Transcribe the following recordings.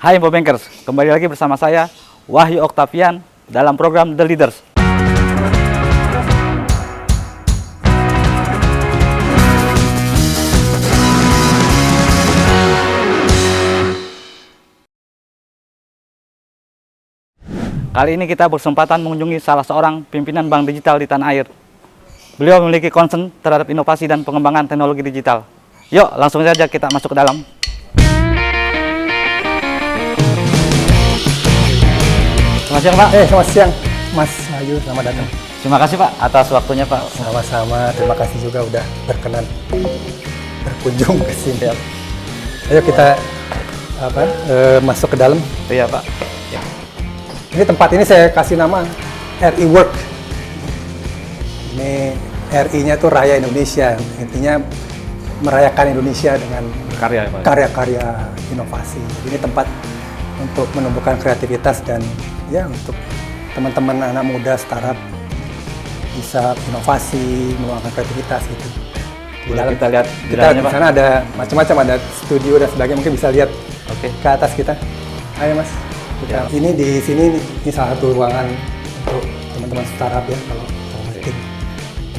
Hai Info Bankers, kembali lagi bersama saya Wahyu Oktavian dalam program The Leaders. Kali ini kita berkesempatan mengunjungi salah seorang pimpinan bank digital di tanah air. Beliau memiliki concern terhadap inovasi dan pengembangan teknologi digital. Yuk, langsung saja kita masuk ke dalam. Selamat siang Pak. Selamat siang Mas Ayu, selamat datang. Terima kasih Pak atas waktunya Pak. Sama-sama, terima kasih juga udah berkenan berkunjung ke sini. Ayo kita masuk ke dalam. Iya Pak. Ya. Ini tempat ini saya kasih nama RI Work. Ini RI-nya tuh Raya Indonesia, intinya merayakan Indonesia dengan karya-karya inovasi. Ini tempat untuk menumbuhkan kreativitas dan ya untuk teman-teman anak muda startup bisa inovasi, mengembangkan kreativitas gitu. Kita lihat di sana ada macam-macam, ada studio dan sebagainya, mungkin bisa lihat ke atas kita. Ayo Mas. Ini di sini ini salah satu ruangan untuk teman-teman startup ya kalau meeting.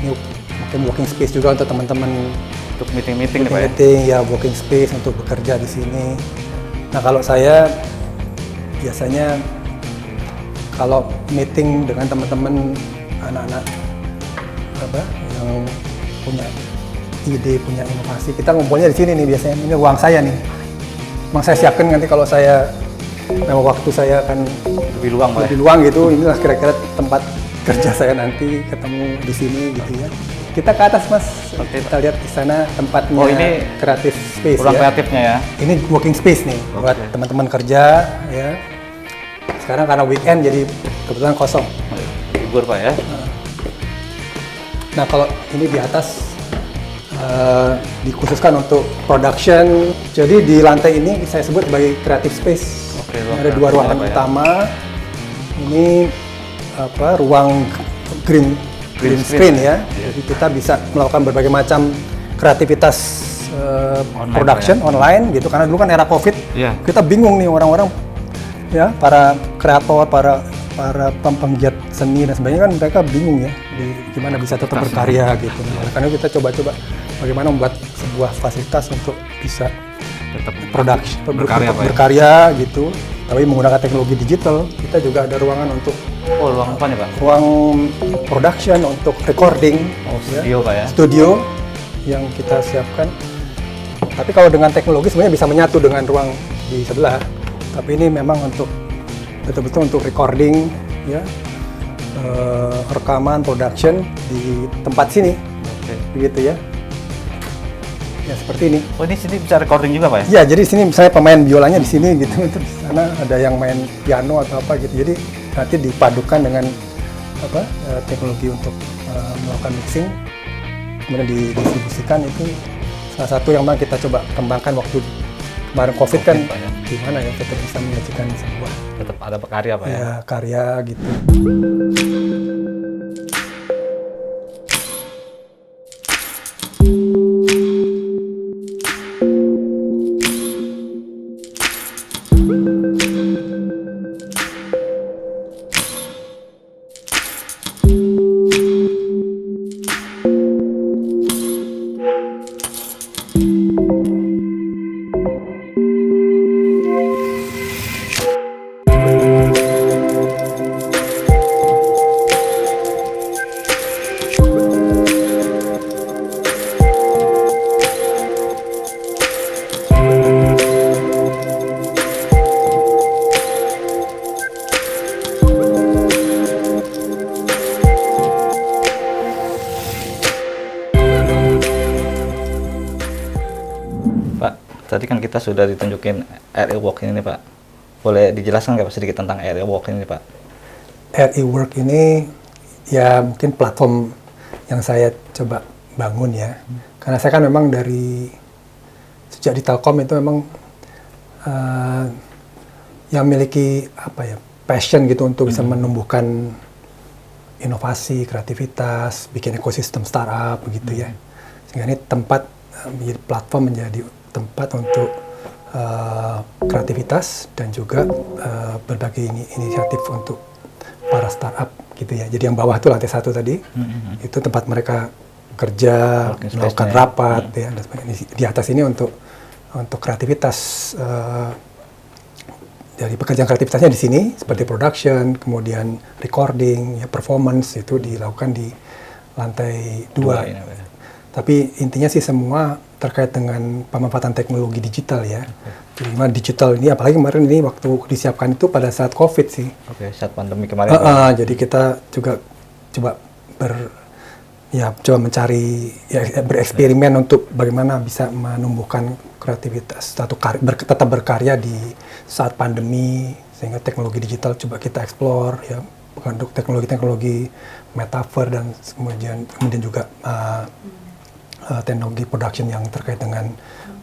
Ini mungkin working space juga untuk teman-teman untuk meeting ya, working space untuk bekerja di sini. Nah kalau saya biasanya kalau meeting dengan teman-teman anak-anak yang punya ide, punya inovasi, kita ngumpulnya di sini nih biasanya. Ini ruang saya nih. Memang saya siapkan nanti kalau saya waktu saya akan lebih luang gitu. Inilah kira-kira tempat kerja saya nanti, ketemu di sini gitu ya. Kita ke atas Mas. Kita lihat di sana tempatnya. Oh ini kreatif space ruang ya. Kreatifnya ya. Ini working space nih buat teman-teman kerja ya. Sekarang karena weekend jadi kebetulan kosong. Libur Pak ya. Nah kalau ini di atas dikhususkan untuk production. Jadi di lantai ini saya sebut sebagai creative space. Ada dua ruangan utama. Ini ruang green screen ya. Jadi kita bisa melakukan berbagai macam kreativitas production online gitu. Karena dulu kan era COVID, kita bingung nih orang-orang ya, para kreator, para penggiat seni dan sebagainya kan mereka bingung ya gimana bisa tetap berkarya gitu. Nah, karena kita coba-coba bagaimana membuat sebuah fasilitas untuk bisa tetap berkarya gitu. Tapi menggunakan teknologi digital, kita juga ada ruangan untuk ruang apa nih Pak? Ruang production untuk recording. Studio Pak ya? Studio yang kita siapkan. Tapi kalau dengan teknologi sebenarnya bisa menyatu dengan ruang di sebelah. Tapi ini memang untuk betul-betul untuk recording ya, rekaman, production di tempat sini. Begitu ya. Ya seperti ini. Oh ini sini bisa recording juga Pak ya? Ya jadi sini misalnya pemain biolanya di sini gitu, terus di sana ada yang main piano atau apa gitu. Jadi nanti dipadukan dengan teknologi untuk melakukan mixing, kemudian didistribusikan. Itu salah satu yang memang kita coba kembangkan waktu kemarin COVID kan, gimana ya tetap bisa menyajikan sebuah tetap ada karya Pak ya? Ya karya gitu. Tadi kan kita sudah ditunjukin RI Work ini Pak. Boleh dijelaskan nggak sedikit tentang RI Work ini Pak? RI Work ini ya mungkin platform yang saya coba bangun ya. Karena saya kan memang sejak di Telkom itu memang yang memiliki passion gitu untuk bisa menumbuhkan inovasi, kreativitas, bikin ekosistem startup begitu ya. Sehingga ini tempat menjadi platform, menjadi tempat untuk kreativitas dan juga berbagai inisiatif untuk para startup gitu ya. Jadi yang bawah itu lantai 1 tadi, itu tempat mereka kerja, melakukan rapat ya, dan sebagainya. Di atas ini untuk kreativitas, dari pekerjaan kreativitasnya di sini seperti production, kemudian recording, ya, performance itu dilakukan di lantai 2. Tapi intinya sih semua terkait dengan pemanfaatan teknologi digital ya. Jadi gimana digital ini, apalagi kemarin ini waktu disiapkan itu pada saat COVID sih. Saat pandemi kemarin. Jadi kita juga coba mencari, ya, bereksperimen untuk bagaimana bisa menumbuhkan kreativitas atau tetap berkarya di saat pandemi, sehingga teknologi digital coba kita explore ya, untuk teknologi metaverse dan kemudian juga teknologi production yang terkait dengan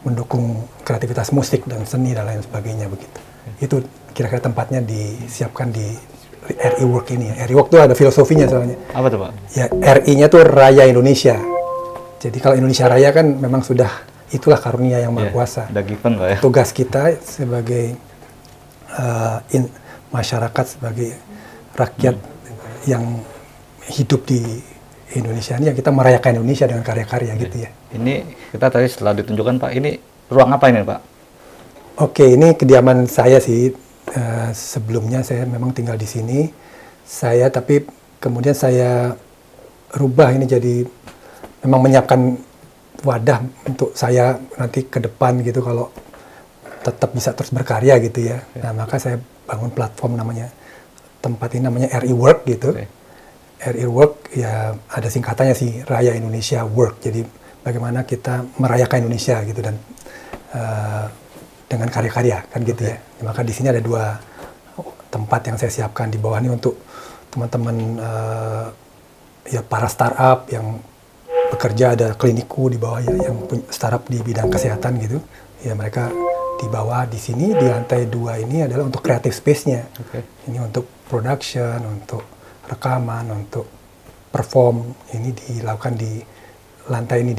mendukung kreativitas musik dan seni dan lain sebagainya begitu. Itu kira-kira tempatnya disiapkan di RI Work ini ya. RI Work itu ada filosofinya soalnya. Apa tuh Pak? Ya, RI-nya tuh Raya Indonesia. Jadi kalau Indonesia Raya kan memang sudah itulah karunia yang maha kuasa. Udah given Pak ya. Tugas kita sebagai masyarakat, sebagai rakyat yang hidup di Indonesia ini, ya kita merayakan Indonesia dengan karya-karya gitu ya. Ini kita tadi setelah ditunjukkan Pak, ini ruang apa ini Pak? Oke, ini kediaman saya sih. Sebelumnya saya memang tinggal di sini. Tapi kemudian saya rubah ini jadi memang menyiapkan wadah untuk saya nanti ke depan gitu kalau tetap bisa terus berkarya gitu ya. Nah, maka saya bangun platform tempat ini namanya RI Work gitu. RI Work ya ada singkatannya sih, Raya Indonesia Work. Jadi bagaimana kita merayakan Indonesia gitu dan dengan karya-karya kan gitu ya. Maka di sini ada 2 tempat yang saya siapkan di bawah ini untuk teman-teman ya para startup yang bekerja, ada kliniku di bawah ya yang startup di bidang kesehatan gitu. Ya mereka di bawah, di sini di lantai 2 ini adalah untuk creative space-nya. Ini untuk production, untuk rekaman, untuk perform, ini dilakukan di lantai ini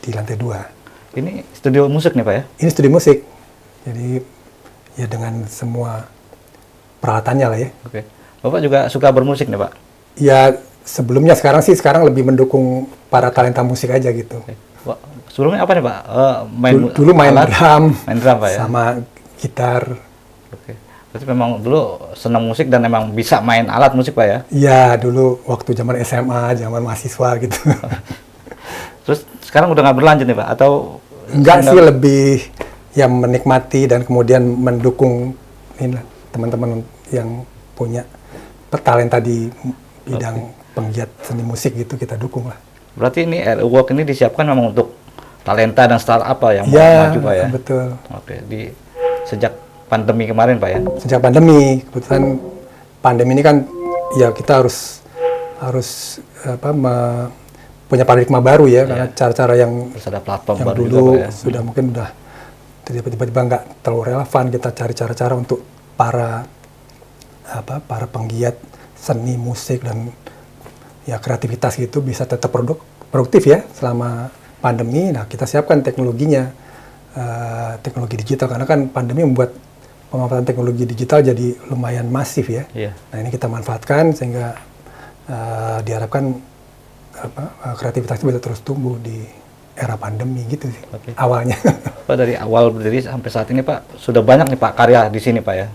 di lantai 2. Ini studio musik nih Pak ya? Ini studio musik. Jadi ya dengan semua peralatannya lah ya. Bapak juga suka bermusik nih Pak? Ya sebelumnya, sekarang lebih mendukung para talenta musik aja gitu. Wah, sebelumnya apa nih Pak? Dulu main drum Pak ya? Sama gitar. Berarti memang dulu senang musik dan memang bisa main alat musik Pak ya? Iya, dulu waktu zaman SMA, zaman mahasiswa gitu. Terus sekarang udah nggak berlanjut nih Pak? Atau enggak sih, lebih yang menikmati dan kemudian mendukung teman-teman yang punya talenta di bidang penggiat seni musik gitu, kita dukung lah. Berarti ini RI Work ini disiapkan memang untuk talenta dan startup apa yang mau maju Pak ya? Betul. Sejak pandemi kemarin Pak ya? Sejak pandemi, kebetulan pandemi ini kan ya kita harus punya paradigma baru ya, karena cara-cara yang ada platform yang baru dulu juga, Pak ya? Sudah mungkin udah tiba-tiba nggak terlalu relevan. Kita cari cara-cara untuk para penggiat seni musik dan ya kreativitas gitu bisa tetap produktif ya selama pandemi. Nah, kita siapkan teknologinya, teknologi digital, karena kan pandemi membuat pemanfaatan teknologi digital jadi lumayan masif ya. Nah, ini kita manfaatkan sehingga diharapkan kreativitas itu bisa terus tumbuh di era pandemi gitu sih awalnya. Pak, dari awal berdiri sampai saat ini Pak, sudah banyak nih Pak karya di sini Pak ya?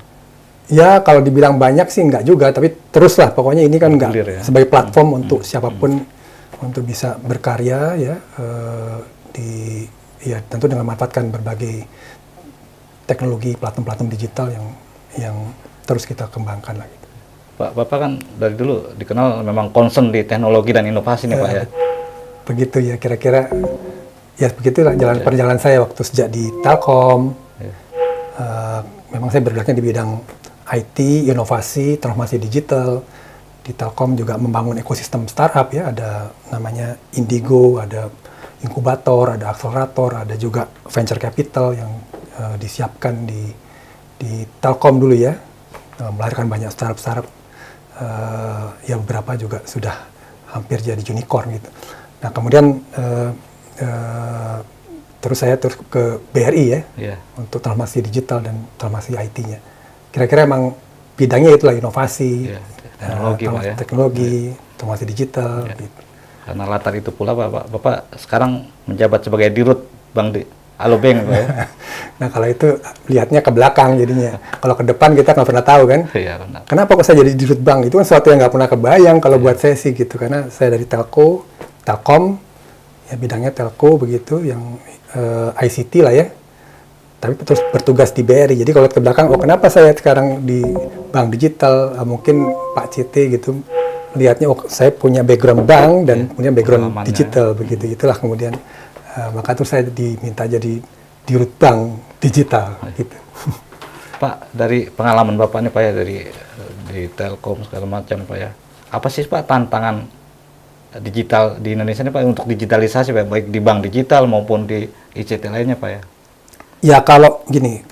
Ya kalau dibilang banyak sih enggak juga, tapi terus lah pokoknya ini kan enggak sebagai platform untuk siapapun untuk bisa berkarya ya, tentu dengan memanfaatkan berbagai teknologi platform-platform digital yang terus kita kembangkan lagi. Pak, Bapak kan dari dulu dikenal memang concern di teknologi dan inovasi nih Pak ya? Begitu ya, kira-kira ya begitulah perjalanan saya waktu sejak di Telkom. Memang saya bergeraknya di bidang IT, inovasi, transformasi digital. Di Telkom juga membangun ekosistem startup ya, ada namanya Indigo, ada inkubator, ada akselerator, ada juga venture capital yang disiapkan di Telkom dulu ya, melahirkan banyak startup-startup. Ya beberapa juga sudah hampir jadi unicorn gitu. Nah kemudian terus saya terus ke BRI ya, Iya. untuk transformasi digital dan transformasi IT-nya. Kira-kira emang bidangnya itulah inovasi, Iya, teknologi, Pak, ya. teknologi, transformasi digital. Iya. Gitu. Karena latar itu pula Bapak sekarang menjabat sebagai Dirut Bank di Alobank, Pak ya. Nah kalau itu lihatnya ke belakang jadinya. Kalau ke depan kita nggak pernah tahu kan. Iya, benar. Kenapa kok saya jadi Dirut Bank? Itu kan sesuatu yang nggak pernah kebayang kalau buat saya sih gitu. Karena saya dari Telkom, ya bidangnya telco begitu, yang ICT lah ya. Tapi terus bertugas di BRI. Jadi kalau ke belakang, oh kenapa saya sekarang di bank digital? Mungkin Pak CT gitu lihatnya, oh saya punya background bank dan punya background pengalamannya. digital begitu. Itulah kemudian maka terus saya diminta jadi Dirut Bank Digital gitu. Pak, dari pengalaman Bapak nih Pak ya, di Telkom segala macam Pak ya. Apa sih Pak tantangan digital di Indonesia ini Pak untuk digitalisasi Pak, baik di bank digital maupun di ICT lainnya Pak ya? Ya kalau gini,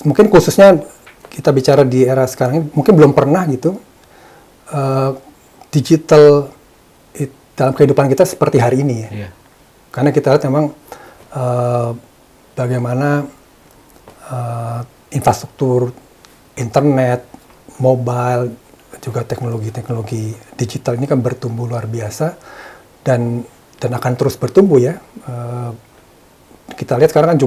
mungkin khususnya kita bicara di era sekarang ini, mungkin belum pernah gitu digital dalam kehidupan kita seperti hari ini ya. Iya. Karena kita lihat memang bagaimana infrastruktur internet, mobile, juga teknologi-teknologi digital ini kan bertumbuh luar biasa dan akan terus bertumbuh ya. Kita lihat sekarang kan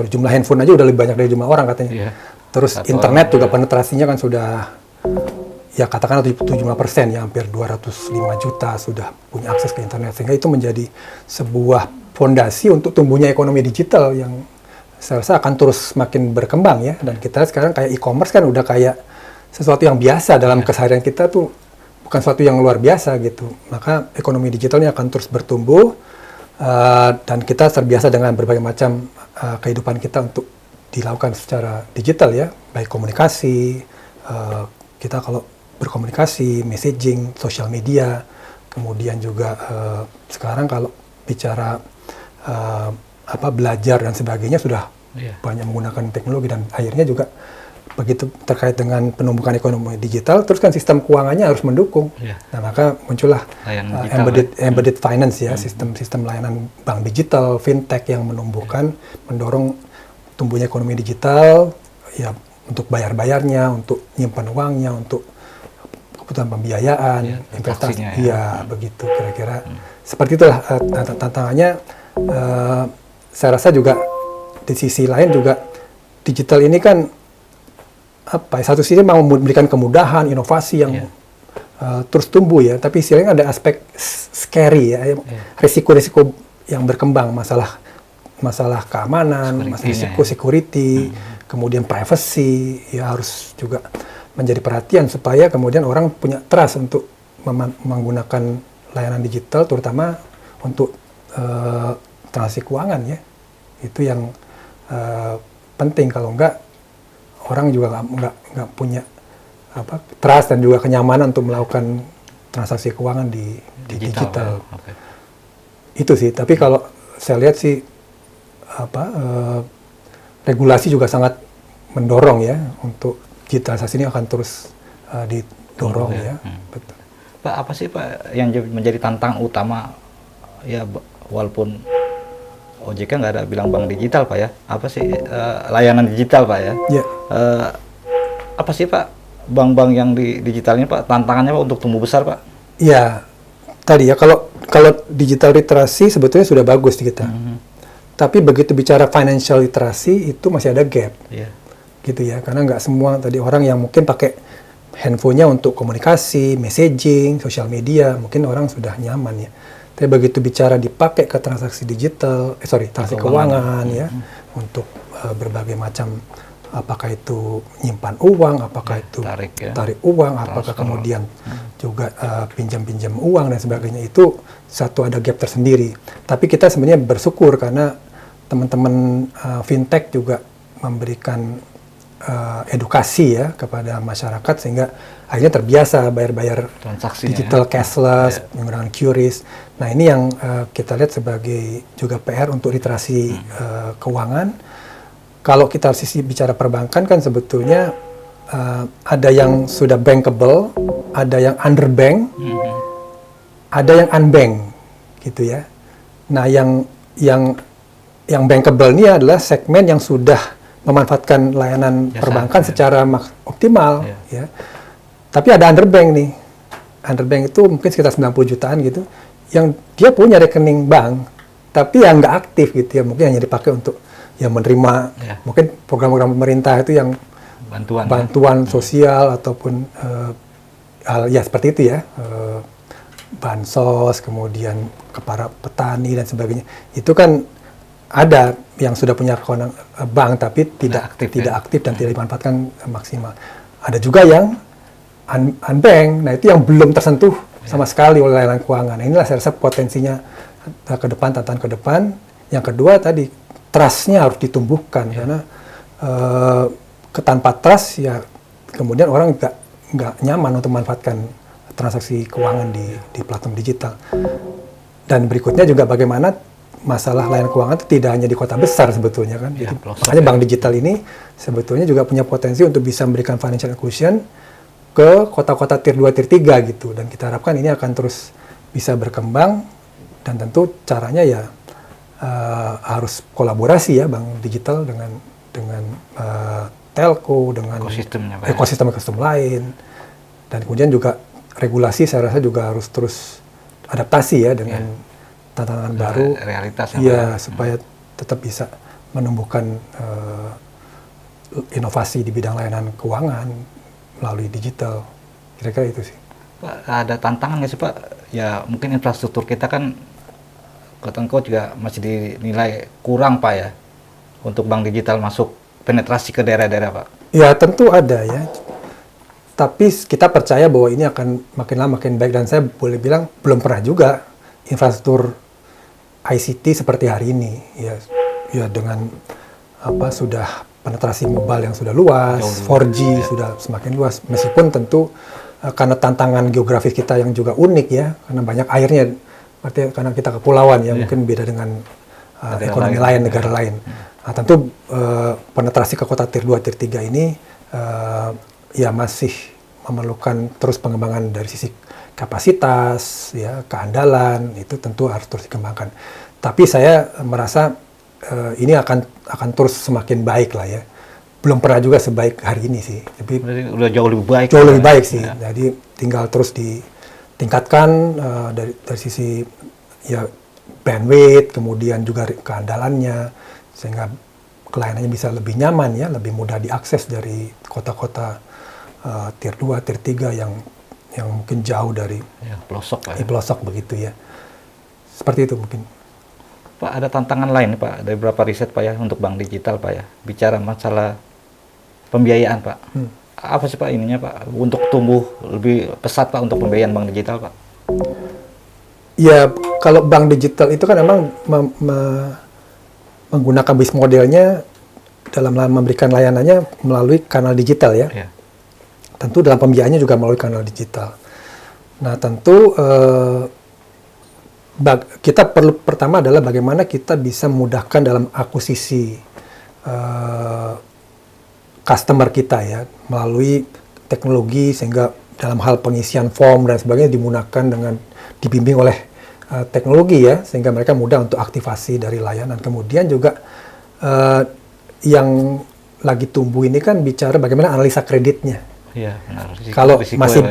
jumlah handphone aja udah lebih banyak dari jumlah orang katanya. Iya. Terus Satu internet orang, juga iya. penetrasinya kan sudah ya katakanlah 75% ya, hampir 205 juta sudah punya akses ke internet, sehingga itu menjadi sebuah fondasi untuk tumbuhnya ekonomi digital yang saya rasa akan terus makin berkembang ya. Dan kita lihat sekarang kayak e-commerce kan udah kayak sesuatu yang biasa dalam keseharian kita tuh, bukan sesuatu yang luar biasa gitu. Maka ekonomi digitalnya akan terus bertumbuh dan kita terbiasa dengan berbagai macam kehidupan kita untuk dilakukan secara digital ya, baik komunikasi, kita kalau berkomunikasi, messaging, sosial media, kemudian juga sekarang kalau bicara belajar dan sebagainya sudah banyak menggunakan teknologi, dan akhirnya juga begitu terkait dengan penumbuhan ekonomi digital, terus kan sistem keuangannya harus mendukung. Nah maka muncullah embedded finance ya, sistem layanan bank digital, fintech yang mendorong tumbuhnya ekonomi digital ya, untuk bayar-bayarnya, untuk nyimpan uangnya, untuk kebutuhan pembiayaan, investasi, begitu kira-kira. Seperti itulah tantangannya. Saya rasa juga di sisi lain juga digital ini kan satu sisi mau memberikan kemudahan, inovasi yang terus tumbuh ya, tapi istilahnya ada aspek scary ya, risiko-risiko yang berkembang, masalah keamanan, masalah risiko security, kemudian privacy ya harus juga menjadi perhatian supaya kemudian orang punya trust untuk menggunakan layanan digital, terutama untuk transaksi keuangan ya. Itu yang penting, kalau enggak orang juga nggak punya trust dan juga kenyamanan untuk melakukan transaksi keuangan di digital. Itu sih. Tapi kalau saya lihat sih regulasi juga sangat mendorong ya untuk digitalisasi ini akan terus didorong ya. Betul. Pak, apa sih Pak yang menjadi tantangan utama ya, walaupun OJK nggak ada bilang bank digital Pak ya, apa sih layanan digital Pak ya? Apa sih Pak bank-bank yang di digitalnya Pak, tantangannya Pak untuk tumbuh besar Pak? Ya tadi ya, kalau digital literasi sebetulnya sudah bagus di kita. Tapi begitu bicara financial literasi itu masih ada gap. Gitu ya, karena nggak semua tadi orang yang mungkin pakai handphonenya untuk komunikasi, messaging, sosial media, mungkin orang sudah nyaman ya. Tapi begitu bicara dipakai ke transaksi digital, transaksi keuangan ya, untuk berbagai macam, apakah itu nyimpan uang, apakah itu tarik uang, apakah kemudian juga pinjam-pinjam uang dan sebagainya, itu ada gap tersendiri. Tapi kita sebenarnya bersyukur karena teman-teman fintech juga memberikan edukasi ya kepada masyarakat, sehingga akhirnya terbiasa bayar-bayar digital cashless, menggunakan QRIS. Nah ini yang kita lihat sebagai juga PR untuk literasi keuangan. Kalau kita sisi bicara perbankan kan sebetulnya ada yang sudah bankable, ada yang underbank, ada yang unbank gitu ya. Nah, yang bankable ini adalah segmen yang sudah memanfaatkan layanan perbankan secara optimal, ya. Tapi ada underbank nih. Underbank itu mungkin sekitar 90 jutaan gitu, yang dia punya rekening bank, tapi yang nggak aktif gitu ya, mungkin hanya dipakai untuk ya menerima mungkin program-program pemerintah itu yang bantuan sosial ataupun hal ya seperti itu ya, bansos, kemudian kepada petani dan sebagainya. Itu kan ada yang sudah punya rekening bank tapi tidak aktif dan tidak dimanfaatkan maksimal. Ada juga yang unbank, nah itu yang belum tersentuh sama sekali oleh layanan keuangan. Nah, inilah saya rasa potensinya ke depan, tantangan ke depan. Yang kedua tadi, trust-nya harus ditumbuhkan karena tanpa trust ya kemudian orang nggak nyaman untuk memanfaatkan transaksi keuangan di platform digital. Dan berikutnya juga bagaimana masalah layanan keuangan itu tidak hanya di kota besar sebetulnya kan. Jadi, makanya bank digital ini sebetulnya juga punya potensi untuk bisa memberikan financial inclusion ke kota-kota tier 2, tier 3 gitu. Dan kita harapkan ini akan terus bisa berkembang dan tentu caranya ya harus kolaborasi ya bank digital dengan telco, dengan ekosistem lain. Dan kemudian juga regulasi saya rasa juga harus terus adaptasi ya dengan tantangan baru, realitas ya supaya tetap bisa menumbuhkan inovasi di bidang layanan keuangan melalui digital. Kira-kira itu sih. Pak, ada tantangan nggak sih Pak? Ya mungkin infrastruktur kita kan quote-unquote juga masih dinilai kurang Pak ya untuk bank digital masuk penetrasi ke daerah-daerah Pak. Ya tentu ada ya. Tapi kita percaya bahwa ini akan makin lama makin baik, dan saya boleh bilang belum pernah juga infrastruktur ICT seperti hari ini ya dengan sudah penetrasi mobile yang sudah luas, 4G sudah semakin luas, meskipun tentu karena tantangan geografis kita yang juga unik ya, karena banyak airnya, artinya karena kita kepulauan ya, mungkin beda dengan ekonomi lain, negara lain. Nah, tentu penetrasi ke kota tier 2, tier 3 ini ya masih memerlukan terus pengembangan dari sisi kapasitas, ya, keandalan, itu tentu harus terus dikembangkan. Tapi saya merasa ini akan terus semakin baik lah ya. Belum pernah juga sebaik hari ini sih. Tapi udah jauh lebih baik. Jauh lebih baik sih. Ya. Jadi tinggal terus ditingkatkan dari sisi ya bandwidth, kemudian juga keandalannya, sehingga kelayanannya bisa lebih nyaman ya, lebih mudah diakses dari kota-kota tier 2, tier 3 yang mungkin jauh dari pelosok Pak. Pelosok begitu ya. Seperti itu mungkin. Pak, ada tantangan lain Pak, dari beberapa riset Pak ya untuk bank digital Pak ya, bicara masalah pembiayaan Pak. Apa sih Pak ininya Pak, untuk tumbuh lebih pesat Pak untuk pembiayaan bank digital Pak? Ya, kalau bank digital itu kan memang menggunakan bisnis modelnya dalam memberikan layanannya melalui kanal digital ya. Tentu dalam pembiayaannya juga melalui kanal digital. Nah tentu kita perlu pertama adalah bagaimana kita bisa memudahkan dalam akuisisi customer kita ya melalui teknologi, sehingga dalam hal pengisian form dan sebagainya dibimbing oleh teknologi ya, sehingga mereka mudah untuk aktivasi dari layanan. Kemudian juga yang lagi tumbuh ini kan bicara bagaimana analisa kreditnya. Iya, benar.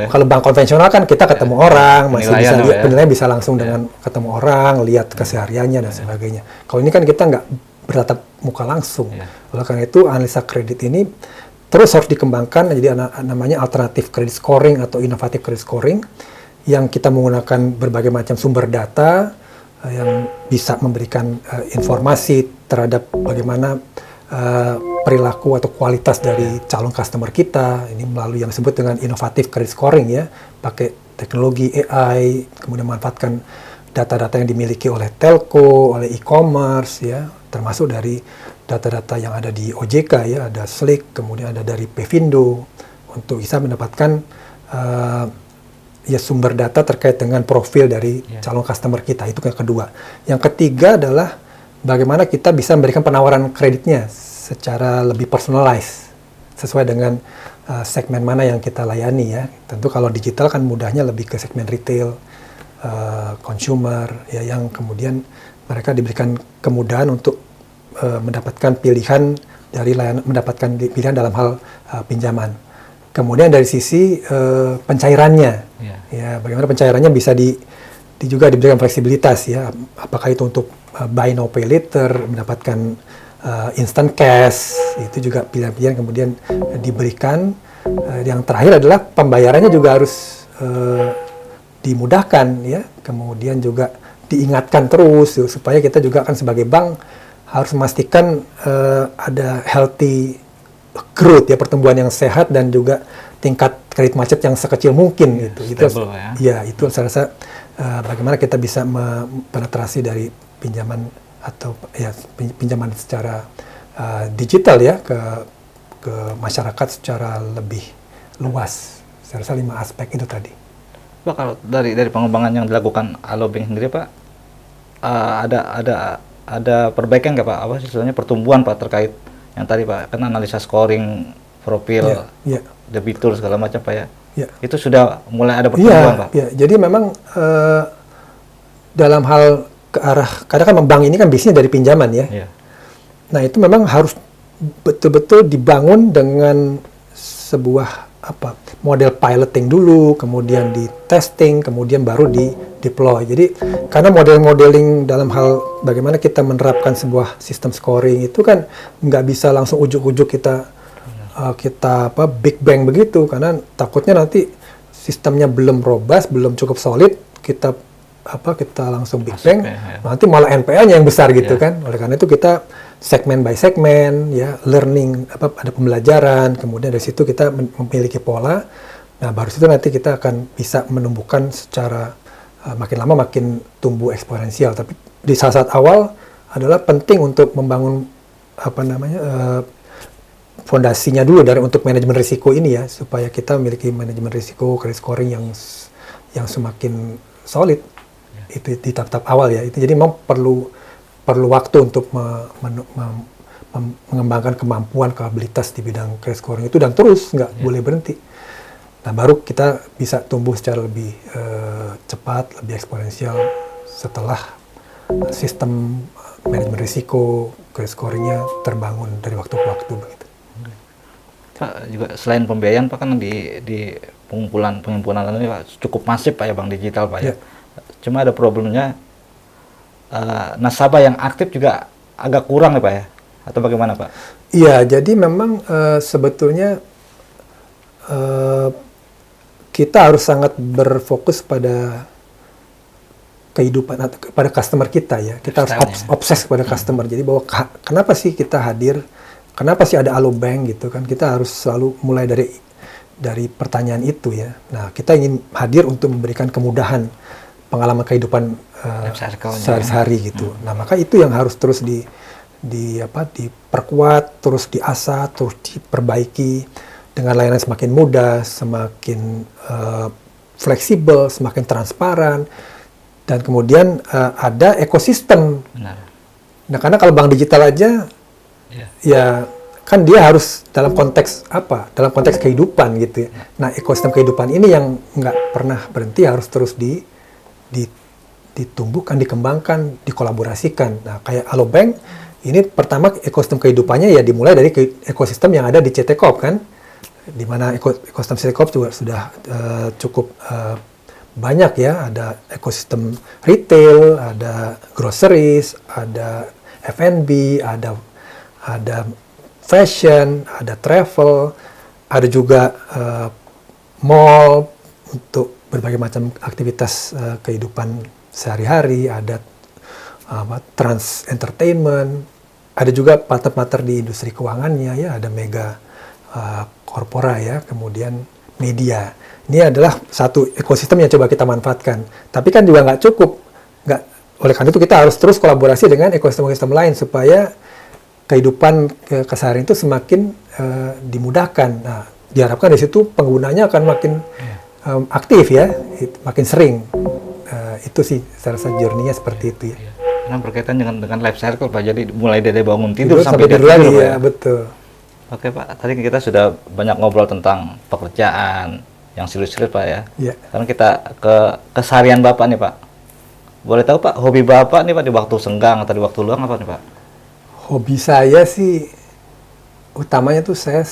Kalau bank konvensional kan kita ketemu orang, masih bisa lihat penilaian, bisa langsung dengan ketemu orang, lihat kesehariannya dan sebagainya. Kalau ini kan kita nggak bertatap muka langsung. Oleh karena itu analisa kredit ini terus harus dikembangkan, jadi namanya alternatif credit scoring atau inovatif credit scoring, yang kita menggunakan berbagai macam sumber data yang bisa memberikan informasi terhadap bagaimana perilaku atau kualitas dari calon customer kita, ini melalui yang disebut dengan inovatif credit scoring ya, pakai teknologi AI, kemudian memanfaatkan data-data yang dimiliki oleh telco, oleh e-commerce ya, termasuk dari data-data yang ada di OJK ya, ada Slick, kemudian ada dari Pevindo, untuk bisa mendapatkan ya sumber data terkait dengan profil dari calon customer kita. Itu yang kedua. Yang ketiga adalah bagaimana kita bisa memberikan penawaran kreditnya secara lebih personalized, sesuai dengan segmen mana yang kita layani ya. Tentu kalau digital kan mudahnya lebih ke segmen retail, consumer, ya, yang kemudian mereka diberikan kemudahan untuk mendapatkan pilihan mendapatkan pilihan dalam hal pinjaman. Kemudian dari sisi pencairannya, ya bagaimana pencairannya bisa juga diberikan fleksibilitas ya, apakah itu untuk buy now pay later, mendapatkan instant cash, itu juga pilihan-pilihan kemudian diberikan. Yang terakhir adalah pembayarannya juga harus dimudahkan ya, kemudian juga diingatkan terus supaya kita juga kan sebagai bank harus memastikan ada healthy growth ya, pertumbuhan yang sehat dan juga tingkat kredit macet yang sekecil mungkin gitu. Itu ya itu saya rasa bagaimana kita bisa penetrasi dari pinjaman atau ya pinjaman secara digital ya ke masyarakat secara lebih luas. Saya rasa 5 aspek itu tadi. Pak, kalau dari pengembangan yang dilakukan Alobank sendiri Pak, ada perbaikan nggak Pak? Apa sih sebenarnya pertumbuhan Pak terkait yang tadi Pak, kan analisa scoring, profil, debitur segala macam Pak ya? Itu sudah mulai ada pertumbuhan Pak? Iya, jadi memang dalam hal ke arah, karena kan bank ini kan bisnisnya dari pinjaman ya. Nah itu memang harus betul-betul dibangun dengan sebuah model piloting dulu, kemudian di testing, kemudian baru di deploy. Jadi karena modeling dalam hal bagaimana kita menerapkan sebuah sistem scoring itu kan nggak bisa langsung ujuk-ujuk kita big bang begitu, karena takutnya nanti sistemnya belum robust, belum cukup solid, kita langsung big bang, nanti malah NPA-nya yang besar gitu kan. Oleh karena itu kita segmen by segmen ya, learning ada pembelajaran, kemudian dari situ kita memiliki pola. Nah baru situ nanti kita akan bisa menumbuhkan secara makin lama makin tumbuh eksponensial. Tapi di saat awal adalah penting untuk membangun fondasinya dulu untuk manajemen risiko ini ya, supaya kita memiliki manajemen risiko, credit scoring yang semakin solid. Itu di tahap awal ya. Itu jadi memang perlu waktu untuk mengembangkan kemampuan, kapabilitas di bidang credit scoring itu, dan terus nggak boleh berhenti. Nah baru kita bisa tumbuh secara lebih cepat, lebih eksponensial setelah sistem manajemen risiko, credit scoringnya terbangun dari waktu ke waktu begitu. Pak, juga selain pembiayaan Pak, kan di pengumpulan ini Pak cukup masif Pak ya, bank digital Pak ya. Cuma ada problemnya nasabah yang aktif juga agak kurang ya Pak ya, atau bagaimana Pak? Iya, jadi memang sebetulnya kita harus sangat berfokus pada kehidupan atau pada customer kita ya. Kita harus obses pada customer. Jadi bahwa kenapa sih kita hadir, kenapa sih ada Alobank gitu kan? Kita harus selalu mulai dari pertanyaan itu ya. Nah, kita ingin hadir untuk memberikan kemudahan pengalaman kehidupan sehari-hari gitu. Nah, maka itu yang harus terus diperkuat, terus diasah, terus diperbaiki dengan layanan semakin mudah, semakin fleksibel, semakin transparan, dan kemudian ada ekosistem. Benar. Nah, karena kalau bank digital aja, ya kan dia harus dalam konteks dalam konteks kehidupan gitu ya. Nah, ekosistem kehidupan ini yang nggak pernah berhenti, harus terus ditumbuhkan, dikembangkan, dikolaborasikan. Nah, kayak Alobank ini pertama ekosistem kehidupannya ya dimulai dari ekosistem yang ada di CT Corp kan, di mana ekosistem CT Corp juga sudah cukup banyak ya, ada ekosistem retail, ada groceries, ada F&B, ada fashion, ada travel, ada juga mall untuk berbagai macam aktivitas kehidupan sehari-hari, ada trans entertainment, ada juga partner-partner di industri keuangannya ya, ada mega korpora ya, kemudian media. Ini adalah satu ekosistem yang coba kita manfaatkan. Tapi kan juga nggak cukup, oleh karena itu kita harus terus kolaborasi dengan ekosistem-ekosistem lain supaya kehidupan keseharian itu semakin dimudahkan. Nah, diharapkan dari situ penggunanya akan makin aktif ya, makin sering. Itu sih saya rasa journey-nya seperti itu ya. Karena berkaitan dengan life cycle Pak, jadi mulai dari bangun tidur sampai tidur lagi ya, betul. Oke Pak, tadi kita sudah banyak ngobrol tentang pekerjaan yang serius-serius Pak ya. Sekarang kita ke keseharian Bapak nih Pak. boleh tahu Pak, hobi Bapak nih Pak di waktu senggang atau di waktu luang apa nih Pak? Hobi saya sih utamanya tuh saya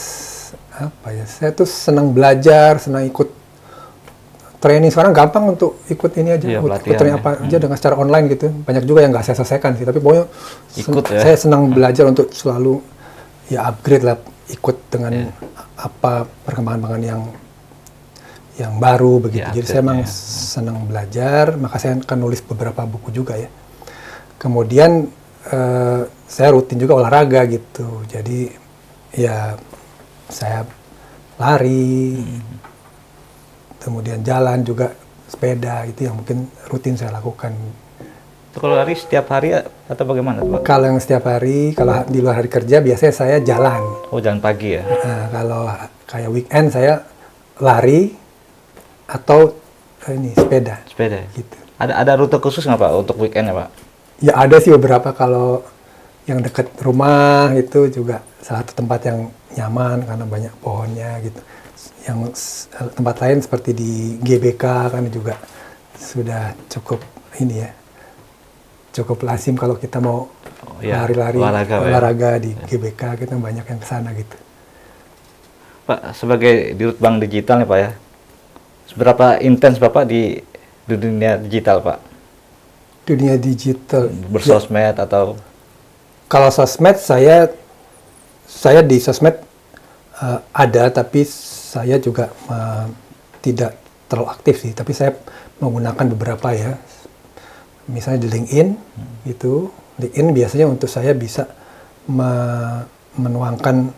saya tuh senang belajar, senang ikut training. Sekarang gampang untuk ikut ini aja, ikut training apa aja dengan secara online gitu. Banyak juga yang nggak saya selesaikan sih, tapi pokoknya saya senang belajar untuk selalu ya upgrade lah, ikut dengan apa perkembangan yang baru begitu. Jadi saya memang senang belajar, maka saya akan nulis beberapa buku juga ya. Kemudian saya rutin juga olahraga gitu. Jadi ya saya lari, kemudian jalan juga, sepeda itu yang mungkin rutin saya lakukan. Kalau lari setiap hari atau bagaimana Pak? Kalau yang setiap hari, kalau di luar hari kerja biasanya saya jalan. Oh, jalan pagi ya? Nah, kalau kayak weekend saya lari atau ini sepeda. Sepeda. Gitu. Ada rute khusus nggak Pak untuk weekend ya Pak? Ya ada sih beberapa, kalau yang dekat rumah itu juga salah satu tempat yang nyaman karena banyak pohonnya gitu. Yang tempat lain seperti di GBK kan juga sudah cukup ini ya, cukup lazim kalau kita mau lari-lari olahraga di GBK, kita banyak yang kesana gitu. Pak, sebagai dirut Bank Digital nih Pak ya, seberapa intens Bapak di dunia digital Pak? Dunia digital. Bersosmed atau? Kalau sosmed saya di sosmed ada, tapi saya juga tidak terlalu aktif sih. Tapi saya menggunakan beberapa ya. Misalnya di LinkedIn gitu. LinkedIn biasanya untuk saya bisa menuangkan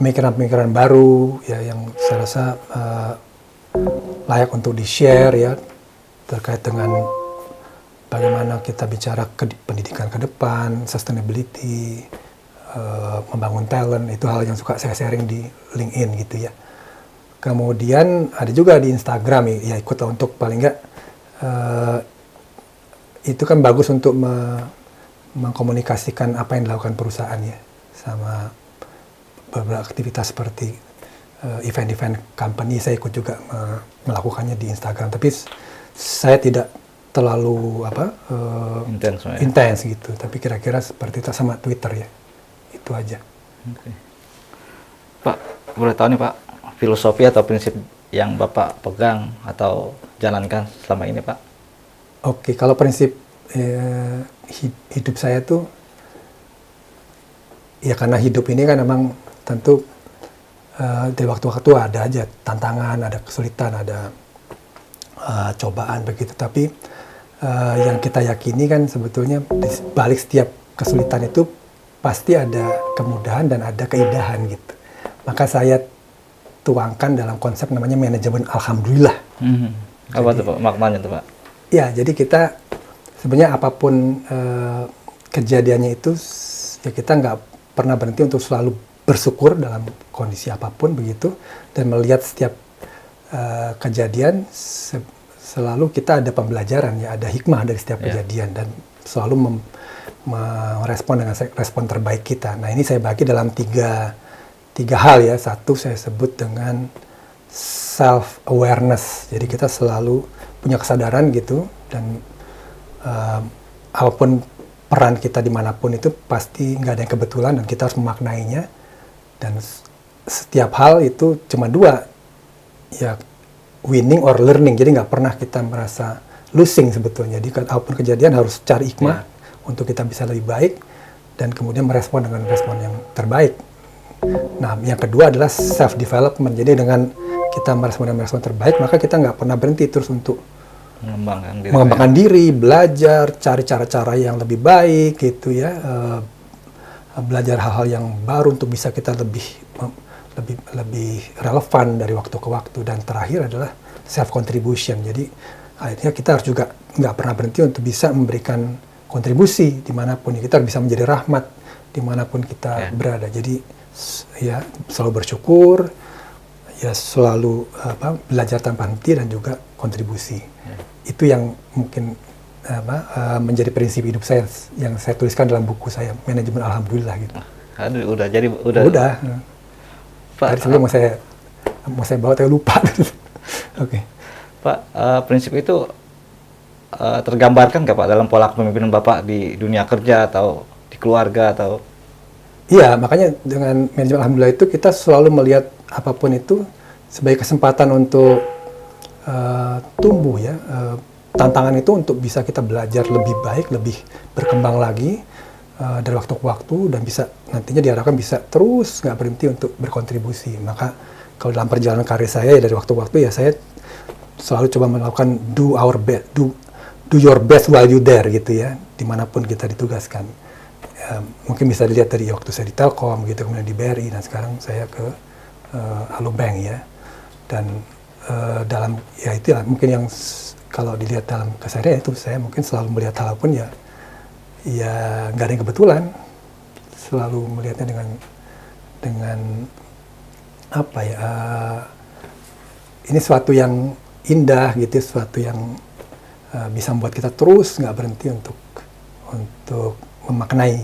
pemikiran-pemikiran baru ya, yang saya rasa layak untuk di-share ya, terkait dengan bagaimana kita bicara pendidikan ke depan, sustainability, membangun talent, itu hal yang suka saya sharing di LinkedIn gitu ya. Kemudian ada juga di Instagram ya, ikut untuk paling nggak itu kan bagus untuk mengkomunikasikan apa yang dilakukan perusahaan ya, sama beberapa aktivitas seperti event-event company, saya ikut juga melakukannya di Instagram. Tapi saya tidak terlalu intens gitu, tapi kira-kira seperti itu, sama Twitter ya, itu aja. Pak, boleh tahu nih Pak, filosofi atau prinsip yang Bapak pegang atau jalankan selama ini Pak? Oke, kalau prinsip hidup saya tuh ya, karena hidup ini kan memang tentu dari waktu-waktu ada aja tantangan, ada kesulitan, ada cobaan begitu, tapi yang kita yakini kan sebetulnya di balik setiap kesulitan itu pasti ada kemudahan dan ada keindahan gitu. Maka saya tuangkan dalam konsep namanya manajemen alhamdulillah. Apa tuh Pak maknanya tuh Pak? Ya, jadi kita sebenarnya apapun kejadiannya itu ya, kita nggak pernah berhenti untuk selalu bersyukur dalam kondisi apapun begitu, dan melihat setiap kejadian selalu kita ada pembelajaran ya, ada hikmah dari setiap kejadian, dan selalu merespon dengan respon terbaik kita. Nah, ini saya bagi dalam tiga hal ya. Satu saya sebut dengan self awareness. Jadi kita selalu punya kesadaran gitu, dan apapun peran kita dimanapun itu pasti nggak ada yang kebetulan, dan kita harus memaknainya. Dan setiap hal itu cuma dua ya, winning or learning. Jadi nggak pernah kita merasa losing sebetulnya. Jadi apapun kejadian harus cari hikmah untuk kita bisa lebih baik, dan kemudian merespon dengan respon yang terbaik. Nah, yang kedua adalah self development. Jadi dengan kita merespon dengan respon terbaik, maka kita nggak pernah berhenti terus untuk mengembangkan diri, belajar, cari cara-cara yang lebih baik gitu ya, belajar hal-hal yang baru untuk bisa kita lebih relevan dari waktu ke waktu. Dan terakhir adalah self contribution. Jadi akhirnya kita harus juga nggak pernah berhenti untuk bisa memberikan kontribusi dimanapun. Kita harus bisa menjadi rahmat dimanapun kita berada. Jadi ya selalu bersyukur, ya selalu belajar tanpa henti, dan juga kontribusi. Itu yang mungkin menjadi prinsip hidup saya yang saya tuliskan dalam buku saya, Manajemen Alhamdulillah gitu. Aduh, udah. Pak, tadi sebelum mau saya bawa, tapi lupa. Oke. Pak, prinsip itu tergambarkan nggak Pak dalam pola kepemimpinan Bapak di dunia kerja atau di keluarga atau? Iya, makanya dengan manajemen alhamdulillah itu kita selalu melihat apapun itu sebagai kesempatan untuk tumbuh ya. Tantangan itu untuk bisa kita belajar lebih baik, lebih berkembang lagi dari waktu ke waktu, dan bisa nantinya diharapkan bisa terus nggak berhenti untuk berkontribusi. Maka kalau dalam perjalanan karir saya ya dari waktu ke waktu ya saya selalu coba melakukan do our best, do your best while you there gitu ya, dimanapun kita ditugaskan. Mungkin bisa dilihat dari waktu saya di Telkom gitu, kemudian di BRI, dan sekarang saya ke Alobank ya. Dan dalam ya itu lah mungkin yang kalau dilihat dalam keseharian itu saya mungkin selalu melihat hal pun ya nggak ada yang kebetulan, selalu melihatnya dengan apa ya, ini suatu yang indah gitu, suatu yang bisa membuat kita terus nggak berhenti untuk memaknai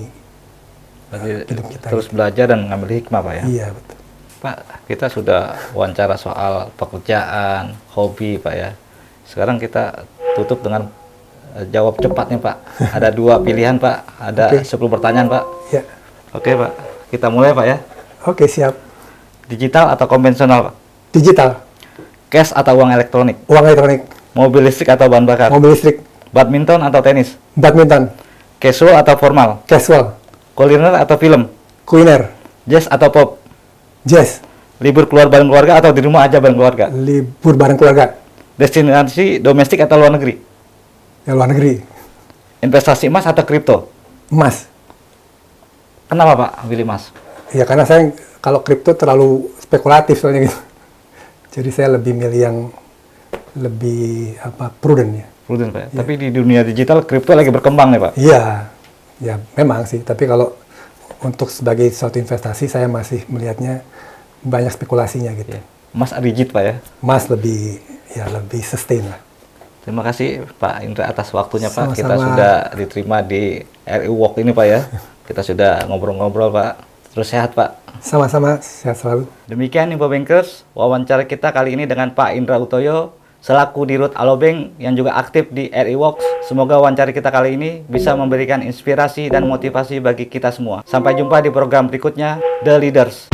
hidup kita. Terus gitu. Belajar dan mengambil hikmah Pak ya? Iya betul. Pak, kita sudah wawancara soal pekerjaan, hobi Pak ya. Sekarang kita tutup dengan jawab cepatnya Pak. Ada 2 pilihan Pak, ada 10 pertanyaan Pak. Ya. Oke Pak, kita mulai Pak ya. Oke, siap. Digital atau konvensional Pak? Digital. Cash atau uang elektronik? Uang elektronik. Mobil listrik atau bahan bakar? Mobil listrik. Badminton atau tenis? Badminton. Casual atau formal? Casual. Kuliner atau film? Kuliner. Jazz atau pop? Jazz. Libur keluar bareng keluarga atau di rumah aja bareng keluarga? Libur bareng keluarga. Destinasi domestik atau luar negeri? Ya, luar negeri. Investasi emas atau kripto? Emas. Kenapa Pak pilih emas? Ya karena saya kalau kripto terlalu spekulatif soalnya gitu. Jadi saya lebih milih yang lebih prudent ya. Prudent Pak. Ya. Tapi di dunia digital kripto lagi berkembang nih Pak. Iya. Ya memang sih, tapi kalau untuk sebagai suatu investasi saya masih melihatnya banyak spekulasinya gitu. Ya. Emas rigid Pak ya. Emas lebih sustain lah. Terima kasih Pak Indra atas waktunya Pak. Sama-sama. Kita sudah diterima di RI Walk ini Pak ya. Kita sudah ngobrol-ngobrol Pak. Terus sehat Pak. Sama-sama, sehat selalu. Demikian Info Bankers, wawancara kita kali ini dengan Pak Indra Utoyo selaku Dirut Alobank yang juga aktif di RI Walks. Semoga wawancara kita kali ini bisa memberikan inspirasi dan motivasi bagi kita semua. Sampai jumpa di program berikutnya, The Leaders.